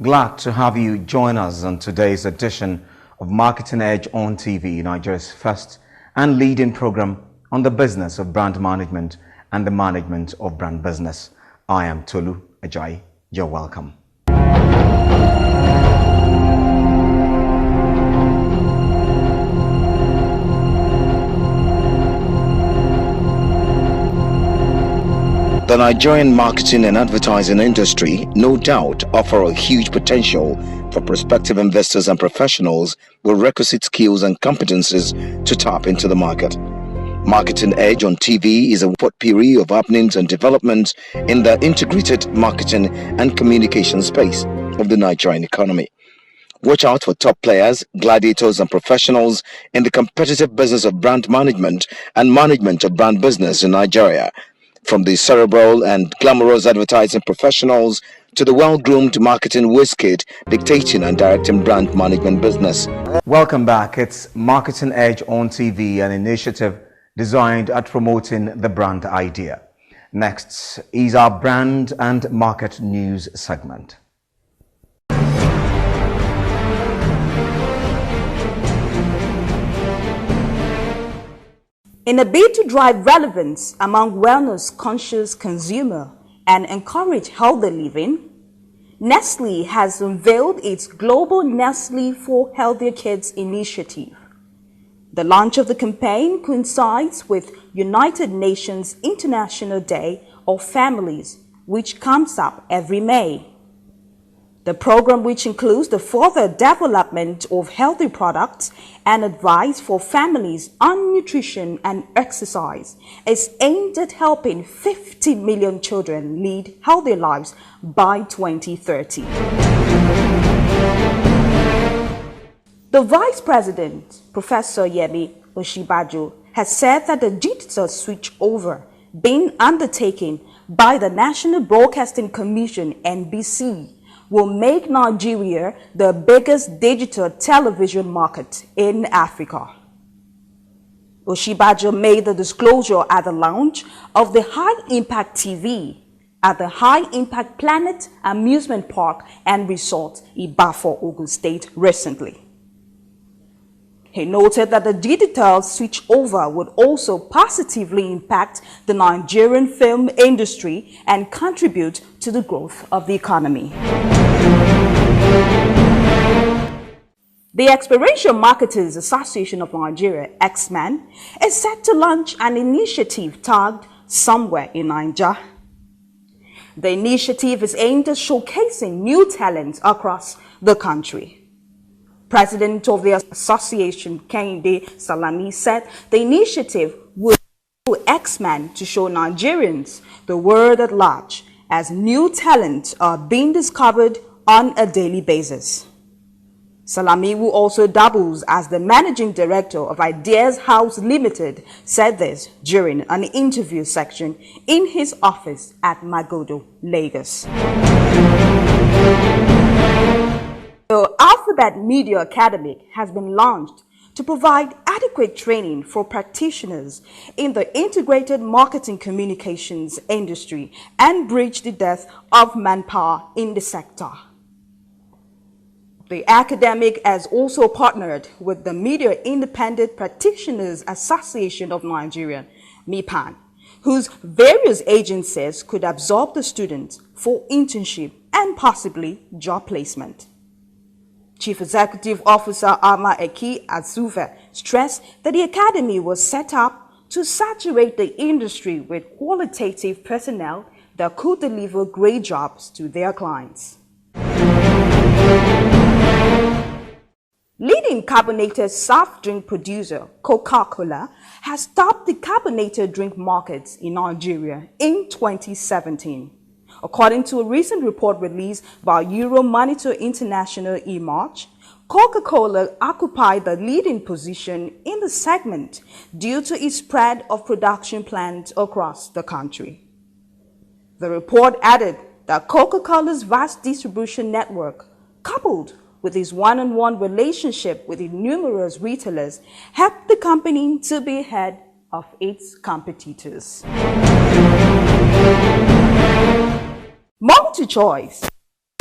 glad to have you join us on today's edition of Marketing Edge on TV, Nigeria's first and leading program on the business of brand management and the management of brand business. I am Tolu Ijedi. You're welcome. The Nigerian marketing and advertising industry no doubt offer a huge potential for prospective investors and professionals with requisite skills and competencies to tap into the market. Marketing Edge on TV is a potpourri of happenings and developments in the integrated marketing and communication space of the Nigerian economy. Watch out for top players, gladiators and professionals in the competitive business of brand management and management of brand business in Nigeria. From the cerebral and glamorous advertising professionals to the well-groomed marketing whiz-kid dictating and directing brand management business. Welcome back. It's Marketing Edge on TV, an initiative designed at promoting the brand idea. Next is our brand and market news segment. In a bid to drive relevance among wellness-conscious consumers and encourage healthy living, Nestle has unveiled its global Nestle for Healthier Kids initiative. The launch of the campaign coincides with United Nations International Day of Families, which comes up every May. The program, which includes the further development of healthy products and advice for families on nutrition and exercise, is aimed at helping 50 million children lead healthy lives by 2030. The Vice President, Professor Yemi Osinbajo, has said that the digital switchover being undertaken by the National Broadcasting Commission (NBC) will make Nigeria the biggest digital television market in Africa. Osinbajo made the disclosure at the launch of the High Impact TV at the High Impact Planet Amusement Park and Resort in Bafo, Ogun State recently. He noted that the digital switchover would also positively impact the Nigerian film industry and contribute to the growth of the economy. The Experiential Marketers Association of Nigeria, EXMAN, is set to launch an initiative tagged Somewhere in Naija. The initiative is aimed at showcasing new talents across the country. President of the association, Kehinde Salami, said the initiative would allow EXMAN to show Nigerians the world at large as new talents are being discovered on a daily basis. Salami, who also doubles as the managing director of Ideas House Limited, said this during an interview section in his office at Magodo, Lagos. The Alphabet Media Academy has been launched to provide adequate training for practitioners in the integrated marketing communications industry and bridge the dearth of manpower in the sector. The academic has also partnered with the Media Independent Practitioners Association of Nigeria, MIPAN, whose various agencies could absorb the students for internship and possibly job placement. Chief Executive Officer Ama Eki Azuve stressed that the academy was set up to saturate the industry with qualitative personnel that could deliver great jobs to their clients. Leading carbonated soft drink producer Coca-Cola has topped the carbonated drink markets in Nigeria in 2017. According to a recent report released by Euromonitor International in March, Coca-Cola occupied the leading position in the segment due to its spread of production plants across the country. The report added that Coca-Cola's vast distribution network, coupled with its one-on-one relationship with its numerous retailers, helped the company to be ahead of its competitors. MultiChoice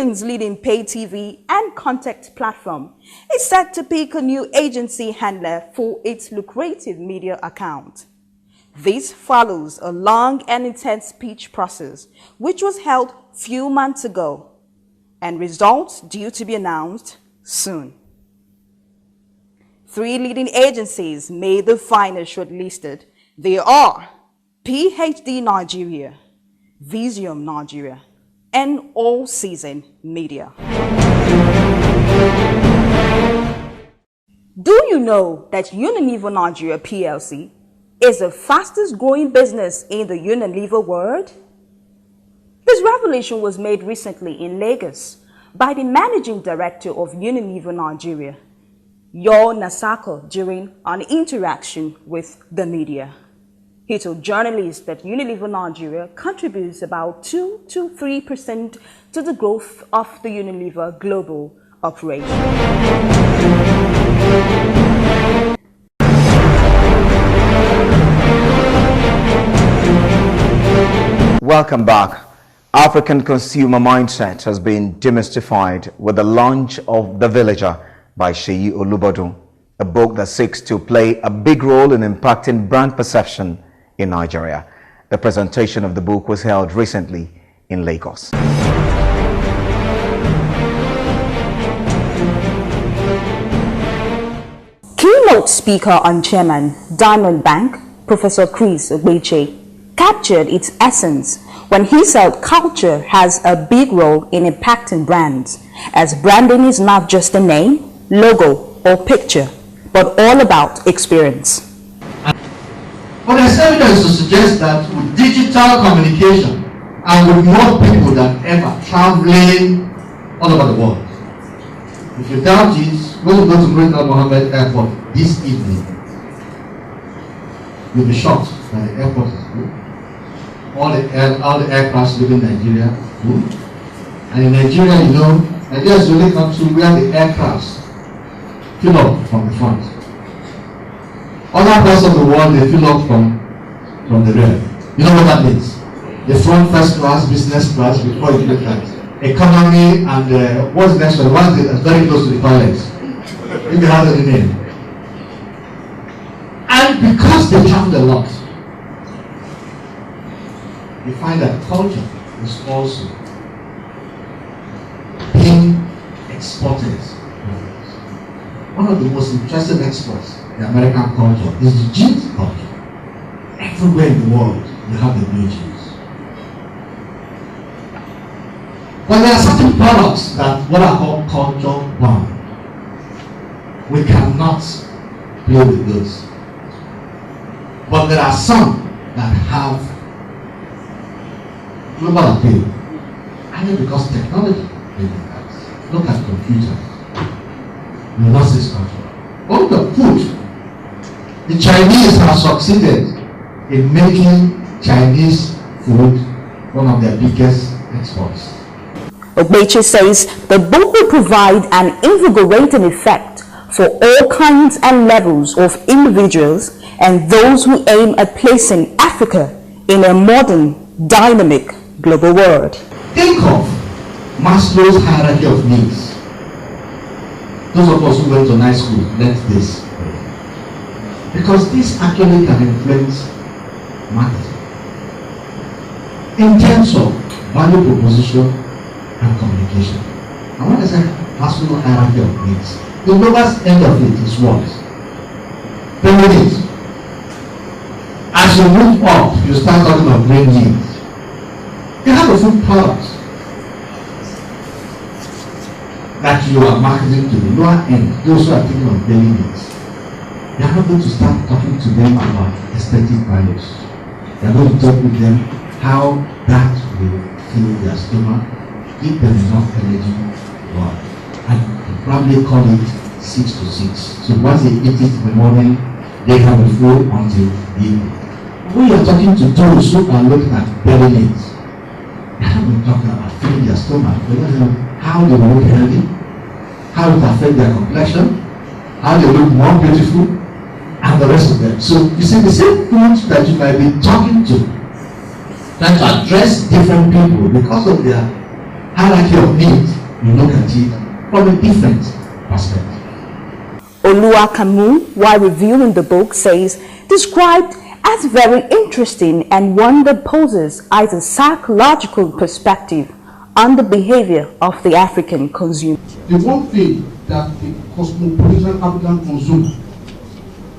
leading pay TV and content platform, is set to pick a new agency handler for its lucrative media account. This follows a long and intense pitch process, which was held few months ago, and results due to be announced soon. 3 leading agencies made the final shortlisted. They are PhD Nigeria, Visium Nigeria, and All Season Media. Do you know that Unilever Nigeria PLC is the fastest growing business in the Unilever world? This revelation was made recently in Lagos by the managing director of Unilever Nigeria, Yo Nasako, during an interaction with the media. He told journalists that Unilever Nigeria contributes about 2 to 3% to the growth of the Unilever global operation. Welcome back. African consumer mindset has been demystified with the launch of The Villager by Seyi Olubodun, a book that seeks to play a big role in impacting brand perception in Nigeria. The presentation of the book was held recently in Lagos. Keynote speaker and chairman, Diamond Bank, Professor Chris Ogbeche, captured its essence when he said culture has a big role in impacting brands, as branding is not just a name, logo, or picture, but all about experience. But there's evidence to suggest that with digital communication and with more people than ever traveling all over the world, if you doubt it, when you go to Murtala Mohammed Airport this evening, you'll be shocked that the airport is full. All the aircrafts leaving Nigeria full. And in Nigeria, you know, Nigeria is the only country where the aircrafts fill up from the front. Other parts of the world, they fill up from the rear. You know what that means? The front, first class, business class, before you look at economy, and what's the next one? One that's very close to the toilets. If they have any name. And because they travel a lot, you find that culture is also being exported. One of the most interesting exports in American culture is the jeans culture. Everywhere in the world, you have the blue jeans. But there are certain products that what are called culture bound. We cannot play with those. But there are some that have global appeal. And because technology is that. Look at computers. You will not see culture. All the food. The Chinese have succeeded in making Chinese food one of their biggest exports. Ogbeche says the book will provide an invigorating effect for all kinds and levels of individuals and those who aim at placing Africa in a modern, dynamic global world. Think of Maslow's hierarchy of needs. Those of us who went to night school learned this. Because this actually can influence marketing in terms of value proposition and communication. And when I say Maslow's hierarchy of needs, the lowest end of it is what? Pyramid. As you move up, you start talking about brain needs. You have a food product that you are marketing to the lower end, those who are thinking of daily needs. You are not going to start talking to them about aesthetic values. You are going to talk with them how that will fill their stomach, give them enough energy, and probably call it 6 to 6. So once they eat it in the morning, they have a food until the evening. When you are talking to those who are looking at belly needs, you have been talking about filling their stomach, how they will look healthy, how it will affect their complexion, how they look more beautiful, and the rest of them. So you see, the same foods that you might be talking to, trying to address different people because of their hierarchy of needs, you look at it from a different perspective. Oluwakamu, while reviewing the book, says, described as very interesting and one that poses as a psychological perspective on the behavior of the African consumer. The one thing that the cosmopolitan African consumer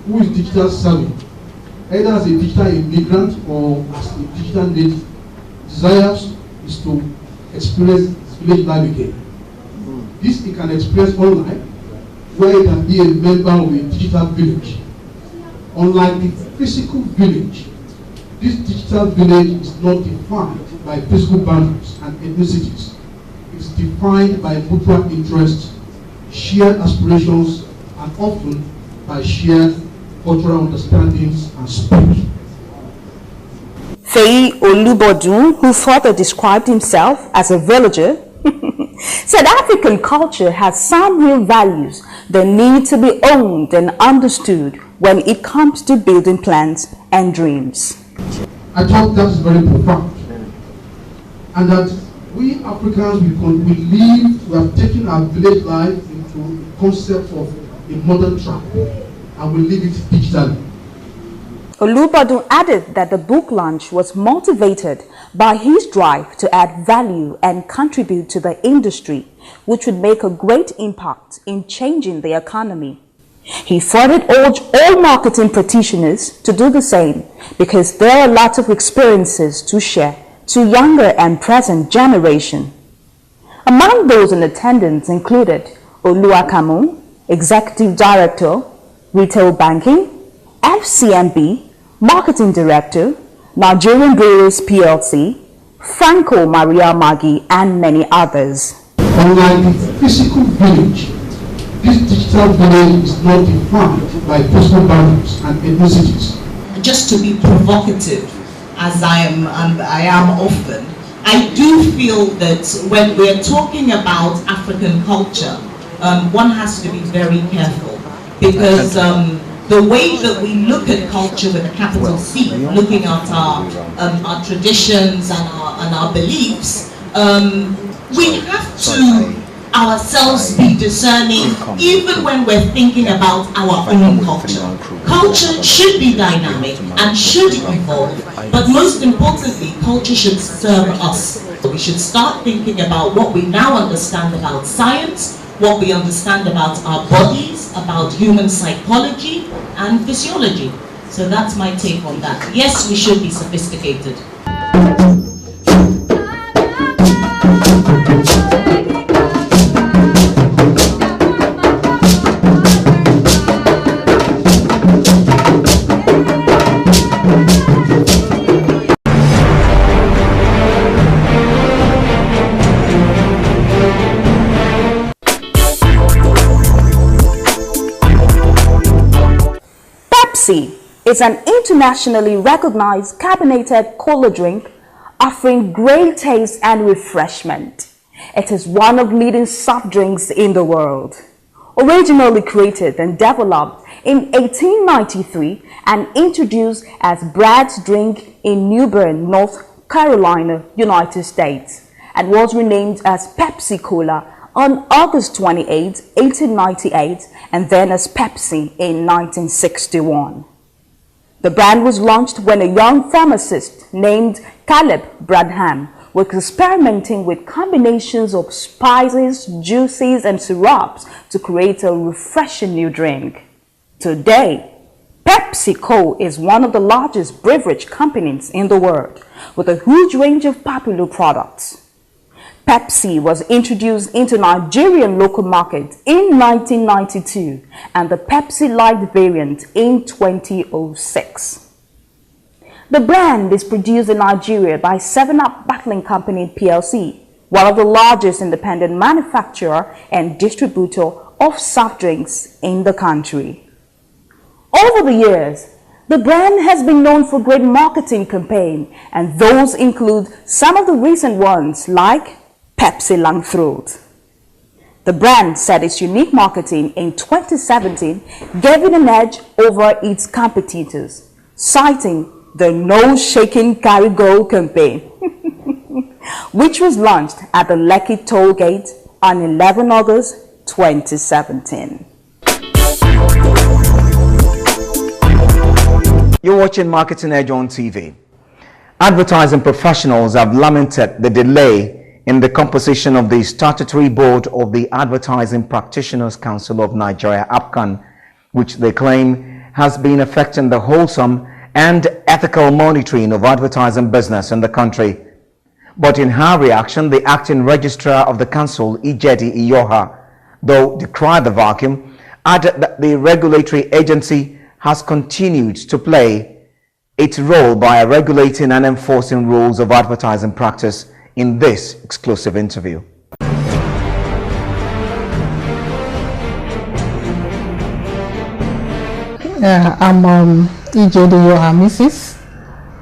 who is digital savvy, either as a digital immigrant or as a digital native, desires is to experience village life again. This he can experience online, where he can be a member of a digital village. Unlike the physical village, this digital village is not defined by physical boundaries and ethnicities. It's defined by mutual interests, shared aspirations, and often by shared cultural understandings and spirit. Fei Olubodun, who further described himself as a villager, said African culture has some real values that need to be owned and understood when it comes to building plans and dreams. I thought that is very profound, and that we Africans we have taken our village life into the concept of a modern trap, and we live it digitally. Olubodun added that the book launch was motivated by his drive to add value and contribute to the industry, which would make a great impact in changing the economy. He further urged all marketing practitioners to do the same because there are lots of experiences to share to younger and present generation. Among those in attendance included Oluwakamu, Executive Director, Retail Banking, FCMB, Marketing Director, Nigerian Brewers PLC, Franco Maria Maggi, and many others. Unlike the physical village, this digital village is not defined by personal boundaries and ethnicities. Just to be provocative, as I am often, I do feel that when we're talking about African culture, one has to be very careful, because the way that we look at culture with a capital C, looking at our traditions and our beliefs, we have to ourselves be discerning even when we're thinking about our own culture. Culture should be dynamic and should evolve, but most importantly, culture should serve us. We should start thinking about what we now understand about science, what we understand about our bodies, about human psychology and physiology. So that's my take on that. Yes, we should be sophisticated. Pepsi is an internationally recognized carbonated cola drink offering great taste and refreshment. It is one of the leading soft drinks in the world. Originally created and developed in 1893 and introduced as Brad's drink in New Bern, North Carolina, United States, and was renamed as Pepsi Cola on August 28, 1898, and then as Pepsi in 1961. The brand was launched when a young pharmacist named Caleb Branham was experimenting with combinations of spices, juices, and syrups to create a refreshing new drink. Today, PepsiCo is one of the largest beverage companies in the world with a huge range of popular products. Pepsi was introduced into Nigerian local market in 1992 and the Pepsi Light variant in 2006. The brand is produced in Nigeria by 7-Up Bottling Company PLC, one of the largest independent manufacturer and distributor of soft drinks in the country. Over the years, the brand has been known for great marketing campaigns, and those include some of the recent ones like Pepsi Long Throat. The brand said its unique marketing in 2017 gave it an edge over its competitors, citing the No Shaking Carry Go campaign. which was launched at the Lekki toll gate on 11 August 2017. You're watching Marketing Edge on TV. Advertising professionals have lamented the delay in the composition of the statutory board of the Advertising Practitioners Council of Nigeria, APCON, which they claim has been affecting the wholesome and ethical monitoring of advertising business in the country. But in her reaction, the acting registrar of the council, Ijedi Iyoha, though decried the vacuum, added that the regulatory agency has continued to play its role by regulating and enforcing rules of advertising practice in this exclusive interview. I'm Ijedi Iyoha, Mrs.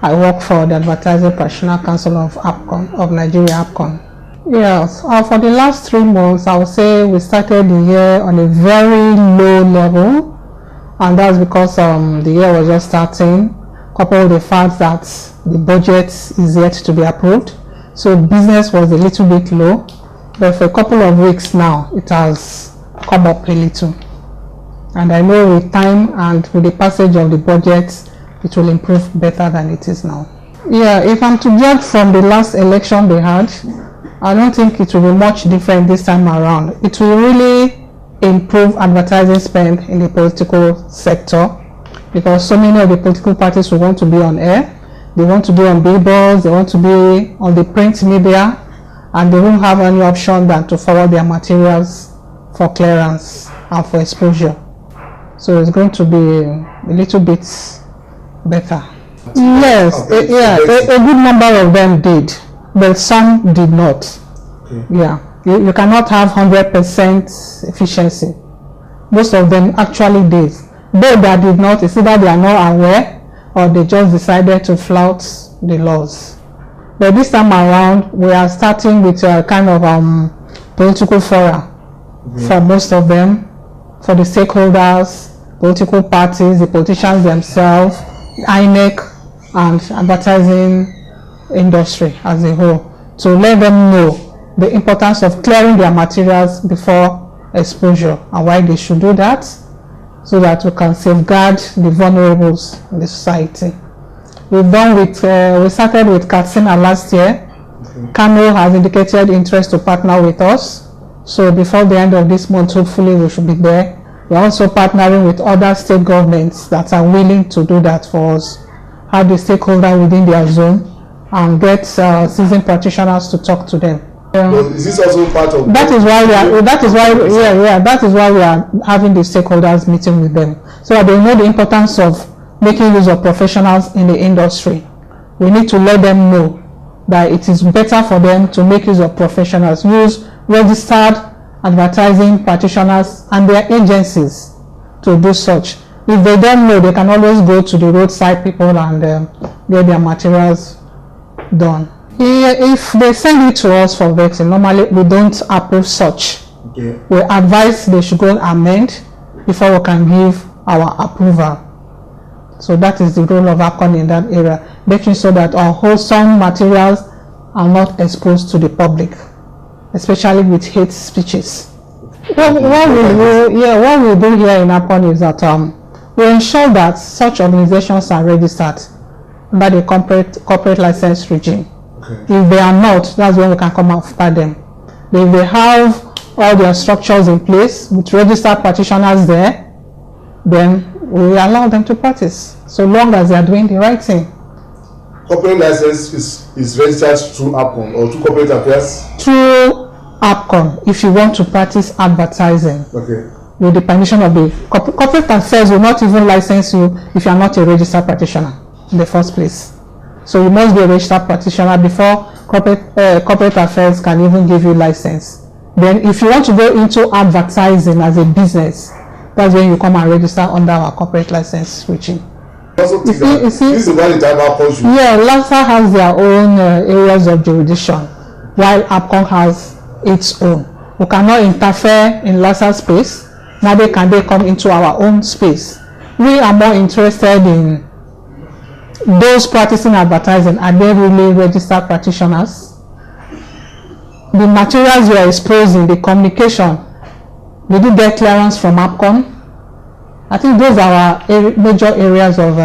I work for the Advertising Practitioner Council of APCON, of Nigeria, APCON. Yes, for the last 3 months, I would say we started the year on a very low level, and that's because the year was just starting, coupled with the fact that the budget is yet to be approved. So business was a little bit low, but for a couple of weeks now, it has come up a little. And I know with time and with the passage of the budget, it will improve better than it is now. Yeah, if I'm to judge from the last election they had, I don't think it will be much different this time around. It will really improve advertising spend in the political sector, because so many of the political parties will want to be on air. They want to be on billboards, they want to be on the print media, and they won't have any option than to forward their materials for clearance and for exposure. So it's going to be a little bit better. Yes, a good number of them did, but some did not. Okay. Yeah, you cannot have 100% efficiency. Most of them actually did. Those that did not, it's either they are not aware or they just decided to flout the laws. But this time around, we are starting with a kind of political fora for most of them, for the stakeholders, political parties, the politicians themselves, INEC, and advertising industry as a whole, to let them know the importance of clearing their materials before exposure and why they should do that, so that we can safeguard the vulnerables in the society. We started with Katsina last year. Kano has indicated interest to partner with us, so before the end of this month, hopefully we should be there. We're also partnering with other state governments that are willing to do that for us, have the stakeholder within their zone, and get seasoned practitioners to talk to them. Is this also part of that? Is why we are. That is why we are having the stakeholders meeting with them, so that they know the importance of making use of professionals in the industry. We need to let them know that it is better for them to make use of professionals, use registered advertising practitioners and their agencies to do such. If they don't know, they can always go to the roadside people and get their materials done. If they send it to us for vetting, normally we don't approve such. Okay. We advise they should go and amend before we can give our approval. So that is the role of APCON in that area, making sure that our wholesome materials are not exposed to the public, especially with hate speeches. What we do here in APCON is that we ensure that such organizations are registered under the corporate license regime. Okay. If they are not, that's when we can come after them. But if they have all their structures in place with registered practitioners there, then we allow them to practice, so long as they are doing the right thing. Corporate license is registered through APCON or through corporate affairs? Through APCON, if you want to practice advertising. Okay. With the permission of the corporate affairs, will not even license you if you are not a registered practitioner in the first place. So you must be a registered practitioner before corporate affairs can even give you license. Then if you want to go into advertising as a business, that's when you come and register under our corporate license regime. Also, this is why the time APCON. Yeah, LASA has their own areas of jurisdiction, while APCON has its own. We cannot interfere in LASA space, neither can they come into our own space. We are more interested in those practicing advertising. Are they really registered practitioners? the materials you are exposing, the communication, did you get clearance from APCON? I think those are our major areas of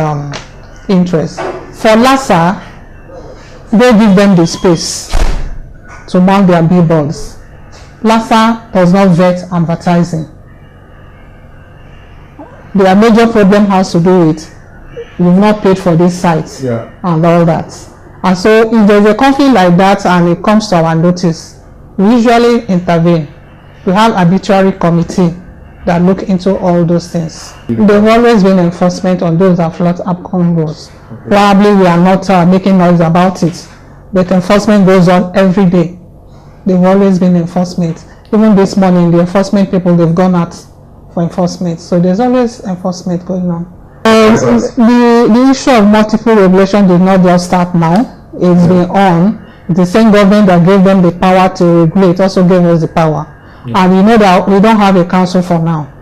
interest. For LASA, they give them the space to mount their billboards. LASA does not vet advertising. Their major problem has to do with you've not paid for this site and all that. And so if there's a conflict like that and it comes to our notice, we usually intervene. We have arbitrary committee that look into all those things. There's always been enforcement on those that flout APCON rules. Probably we are not making noise about it, but enforcement goes on every day. There's always been enforcement. Even this morning, the enforcement people, they've gone out for enforcement. So there's always enforcement going on. The issue of multiple regulation did not just start now. It's been on. The same government that gave them the power to regulate also gave us the power. And you know that we don't have a council for now.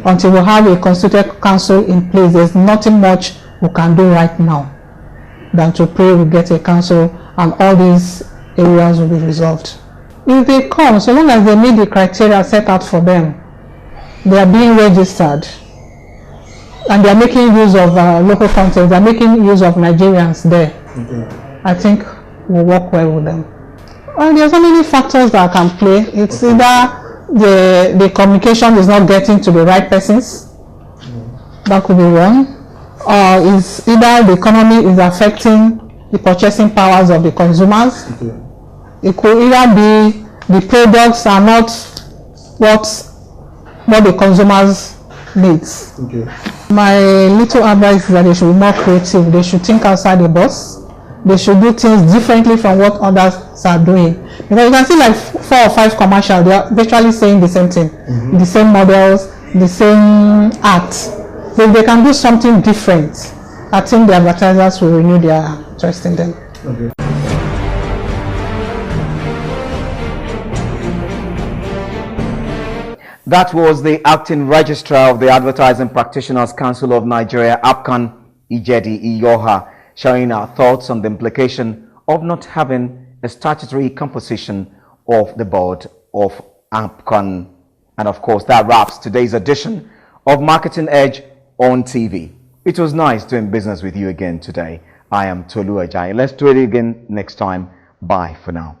Until we have a constituted council in place, there's nothing much we can do right now than to pray we get a council and all these areas will be resolved. If they come, so long as they meet the criteria set out for them, they are being registered and they are making use of local content, they are making use of Nigerians there. I think we'll work well with them. Well, there are so many factors that can play. It's either the communication is not getting to the right persons. That could be one. Or it's either the economy is affecting the purchasing powers of the consumers. It could either be the products are not what the consumers needs. My little advice is that they should be more creative. They should think outside the box. They should do things differently from what others are doing. Because you can see like 4 or 5 commercials, they are virtually saying the same thing. The same models, the same art. So if they can do something different, I think the advertisers will renew their interest in them. That was the acting registrar of the Advertising Practitioners Council of Nigeria, APCON, Ijedi Iyoha, sharing our thoughts on the implication of not having a statutory composition of the board of APCON. And of course, that wraps today's edition of Marketing Edge on TV. It was nice doing business with you again today. I am Tolu Ajayi. Let's do it again next time. Bye for now.